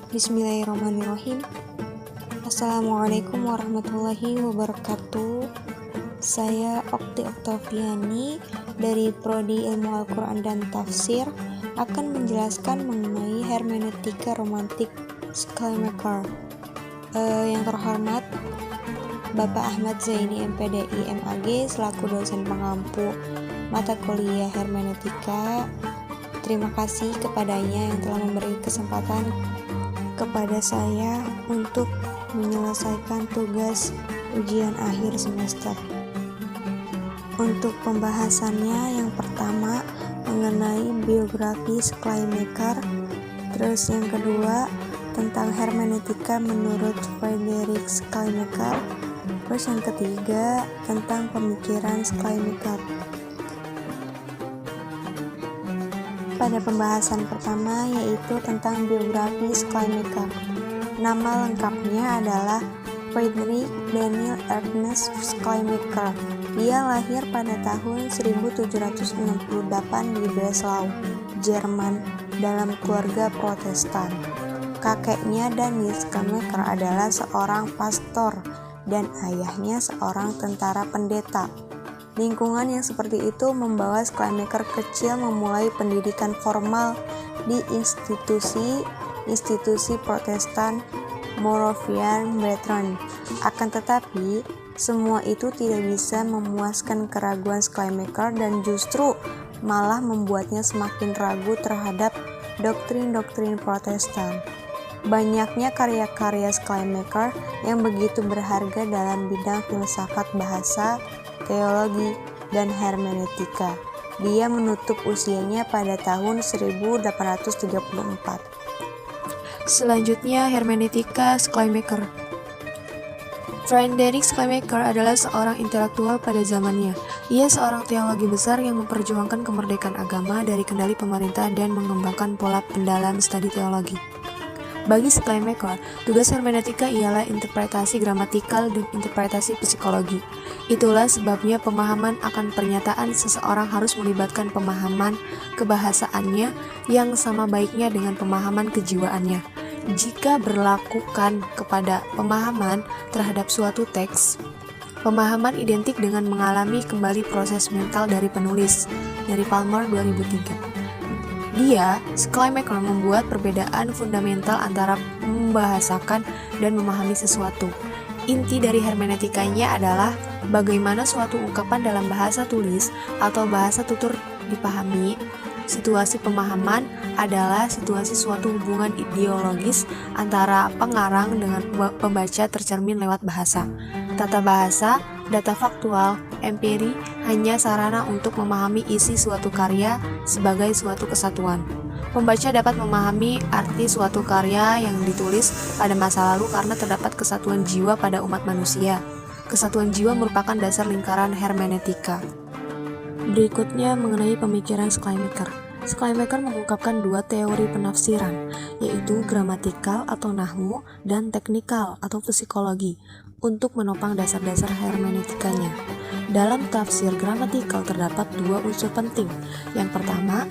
Bismillahirrahmanirrahim. Assalamualaikum warahmatullahi wabarakatuh. Saya Okti Oktaviani dari Prodi Ilmu Al-Quran dan Tafsir akan menjelaskan mengenai hermeneutika romantik Schleiermacher. Yang terhormat Bapak Ahmad Zaini MPDI MAG selaku dosen pengampu mata kuliah hermeneutika. Terima kasih kepadanya yang telah memberi kesempatan kepada saya untuk menyelesaikan tugas ujian akhir semester. Untuk pembahasannya, yang pertama mengenai biografi Schleiermacher, terus yang kedua tentang hermeneutika menurut Friedrich Schleiermacher, terus yang ketiga tentang pemikiran Schleiermacher. Pada pembahasan pertama yaitu tentang biografi Schleiermacher. Nama lengkapnya adalah Friedrich Daniel Ernest Schleiermacher. Dia lahir pada tahun 1768 di Breslau, Jerman, dalam keluarga Protestan. Kakeknya Daniel Schleiermacher adalah seorang pastor dan ayahnya seorang tentara pendeta. Lingkungan yang seperti itu membawa Schleiermacher kecil memulai pendidikan formal di institusi Protestan Moravian Brethren. Akan tetapi, semua itu tidak bisa memuaskan keraguan Schleiermacher dan justru malah membuatnya semakin ragu terhadap doktrin-doktrin Protestan. Banyaknya karya-karya Schleiermacher yang begitu berharga dalam bidang filsafat bahasa, teologi, dan hermeneutika. Dia menutup usianya pada tahun 1834. Selanjutnya, hermeneutika Schleiermacher. Friedrich Schleiermacher adalah seorang intelektual pada zamannya. Ia seorang teologi besar yang memperjuangkan kemerdekaan agama dari kendali pemerintah dan mengembangkan pola pendalam studi teologi. Bagi Schleiermacher, tugas hermeneutika ialah interpretasi gramatikal dan interpretasi psikologi. Itulah sebabnya pemahaman akan pernyataan seseorang harus melibatkan pemahaman kebahasaannya yang sama baiknya dengan pemahaman kejiwaannya. Jika berlakukan kepada pemahaman terhadap suatu teks, pemahaman identik dengan mengalami kembali proses mental dari penulis, dari Palmer 2003. Schleiermacher membuat perbedaan fundamental antara membahasakan dan memahami sesuatu. Inti dari hermeneutikanya adalah bagaimana suatu ungkapan dalam bahasa tulis atau bahasa tutur dipahami. Situasi pemahaman adalah situasi suatu hubungan ideologis antara pengarang dengan pembaca tercermin lewat bahasa. Tata bahasa, data faktual, empiri hanya sarana untuk memahami isi suatu karya sebagai suatu kesatuan. Pembaca dapat memahami arti suatu karya yang ditulis pada masa lalu karena terdapat kesatuan jiwa pada umat manusia. Kesatuan jiwa merupakan dasar lingkaran hermeneutika. Berikutnya mengenai pemikiran Schleiermacher. Schleiermacher mengungkapkan dua teori penafsiran, yaitu gramatikal atau nahwu dan teknikal atau psikologi, untuk menopang dasar-dasar hermeneutikanya. Dalam tafsir gramatikal terdapat dua unsur penting. Yang pertama,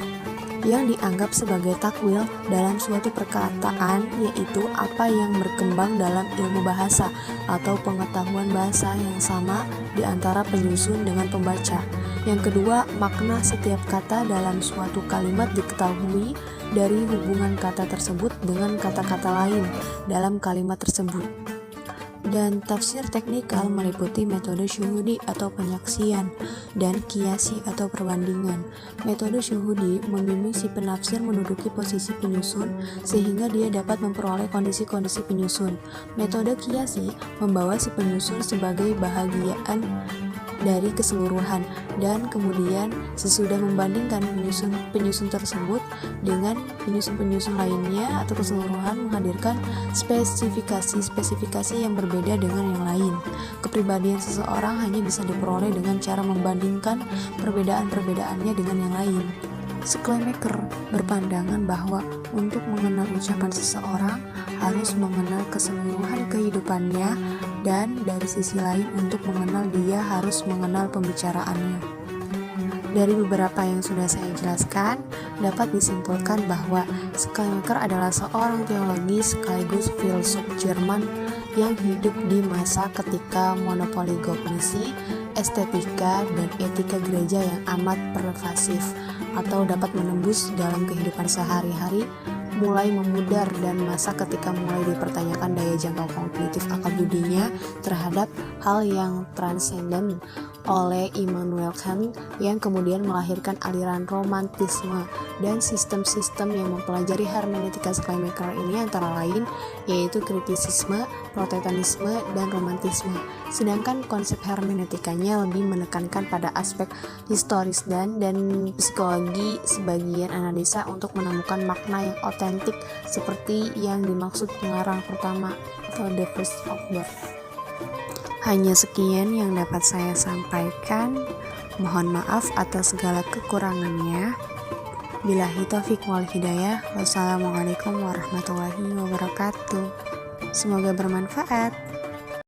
yang dianggap sebagai takwil dalam suatu perkataan, yaitu apa yang berkembang dalam ilmu bahasa atau pengetahuan bahasa yang sama di antara penyusun dengan pembaca. Yang kedua, makna setiap kata dalam suatu kalimat diketahui dari hubungan kata tersebut dengan kata-kata lain dalam kalimat tersebut. Dan tafsir teknikal meliputi metode syuhudi atau penyaksian dan kiasi atau perbandingan. Metode syuhudi membimbing si penafsir menduduki posisi penyusun sehingga dia dapat memperoleh kondisi-kondisi penyusun. Metode kiasi membawa si penyusun sebagai bahagian dari keseluruhan dan kemudian sesudah membandingkan penyusun tersebut dengan penyusun lainnya atau keseluruhan menghadirkan spesifikasi yang berbeda dengan yang lain. Kepribadian seseorang hanya bisa diperoleh dengan cara membandingkan perbedaan-perbedaannya dengan yang lain. Schleiermacher berpandangan bahwa untuk mengenal ucapan seseorang harus mengenal keseluruhan kehidupannya, dan dari sisi lain untuk mengenal dia harus mengenal pembicaraannya. Dari beberapa yang sudah saya jelaskan, dapat disimpulkan bahwa Schleiermacher adalah seorang teologi sekaligus filsuf Jerman yang hidup di masa ketika monopoli kognisi, estetika, dan etika gereja yang amat pervasif atau dapat menembus dalam kehidupan sehari-hari, mulai memudar, dan masa ketika mulai dipertanyakan daya jangkau kognitif akal budinya terhadap hal yang transenden oleh Immanuel Kant, yang kemudian melahirkan aliran romantisme dan sistem-sistem yang mempelajari hermeneutika Schleiermacher ini antara lain yaitu kritisisme, protestantisme, dan romantisme. Sedangkan konsep hermeneutikanya lebih menekankan pada aspek historis dan psikologi sebagian analisa untuk menemukan makna yang otentik seperti yang dimaksud pengarang pertama atau the first author. Hanya sekian yang dapat saya sampaikan. Mohon maaf atas segala kekurangannya. Billahi taufiq wal hidayah. Wassalamualaikum warahmatullahi wabarakatuh. Semoga bermanfaat.